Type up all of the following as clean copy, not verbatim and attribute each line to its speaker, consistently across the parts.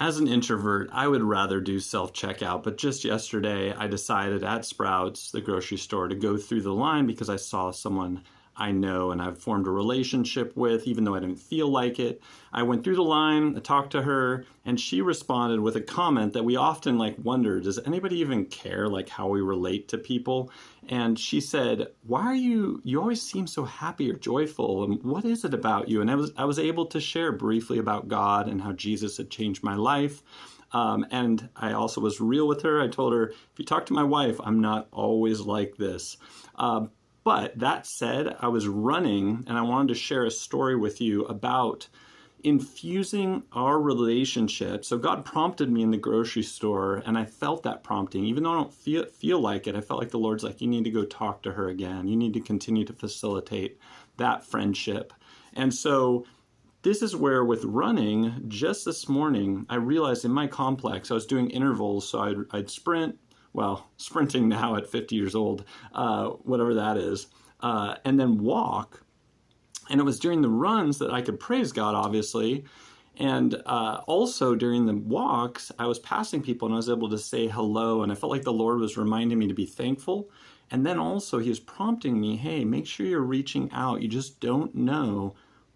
Speaker 1: As an introvert, I would rather do self-checkout, but just yesterday I decided at Sprouts, the grocery store, to go through the line because I saw someone I know and I've formed a relationship with, even though I didn't feel like it. I went through the line, I talked to her, and she responded with a comment that we often wonder, does anybody even care how we relate to people? And she said, why are you always seem so happy or joyful, and what is it about you? And I was able to share briefly about God and how Jesus had changed my life. And I also was real with her. I told her, if you talk to my wife, I'm not always like this. But that said, I was running and I wanted to share a story with you about infusing our relationship. So God prompted me in the grocery store and I felt that prompting. Even though I don't feel like it, I felt like the Lord's like, you need to go talk to her again. You need to continue to facilitate that friendship. And so this is where with running, just this morning, I realized in my complex, I was doing intervals. So I'd sprint. Well, sprinting now at 50 years old, whatever that is, and then walk. And it was during the runs that I could praise God, obviously. And also during the walks, I was passing people and I was able to say hello. And I felt like the Lord was reminding me to be thankful. And then also he was prompting me, hey, make sure you're reaching out. You just don't know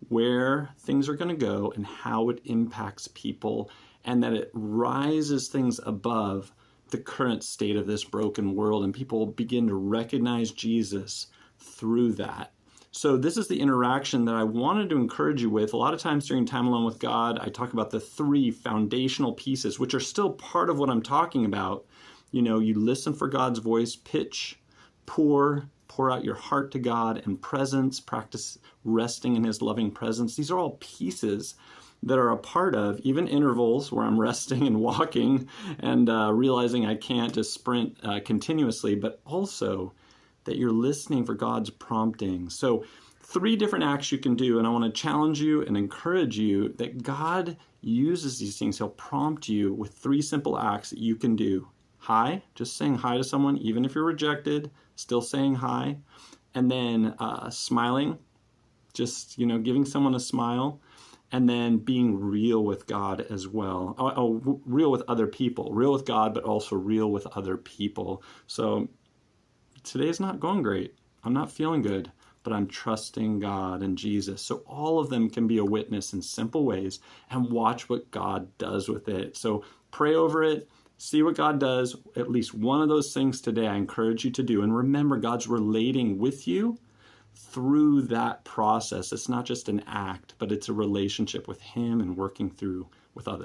Speaker 1: where things are going to go and how it impacts people, and that it rises things above the current state of this broken world, and people begin to recognize Jesus through that. So this is the interaction that I wanted to encourage you with. A lot of times during Time Alone with God, I talk about the 3 foundational pieces, which are still part of what I'm talking about. You listen for God's voice, pitch, pour out your heart to God, and presence, practice resting in his loving presence. These are all pieces that are a part of even intervals where I'm resting and walking and realizing I can't just sprint continuously, but also that you're listening for God's prompting. So 3 different acts you can do, and I want to challenge you and encourage you that God uses these things. He'll prompt you with 3 simple acts that you can do. Hi, just saying hi to someone, even if you're rejected, still saying hi. And then smiling, just, giving someone a smile. And then being real with God as well. Real with other people. Real with God, but also real with other people. So today's not going great. I'm not feeling good, but I'm trusting God and Jesus. So all of them can be a witness in simple ways, and watch what God does with it. So pray over it. See what God does. At least one of those things today I encourage you to do. And remember, God's relating with you through that process. It's not just an act, but it's a relationship with him and working through with others.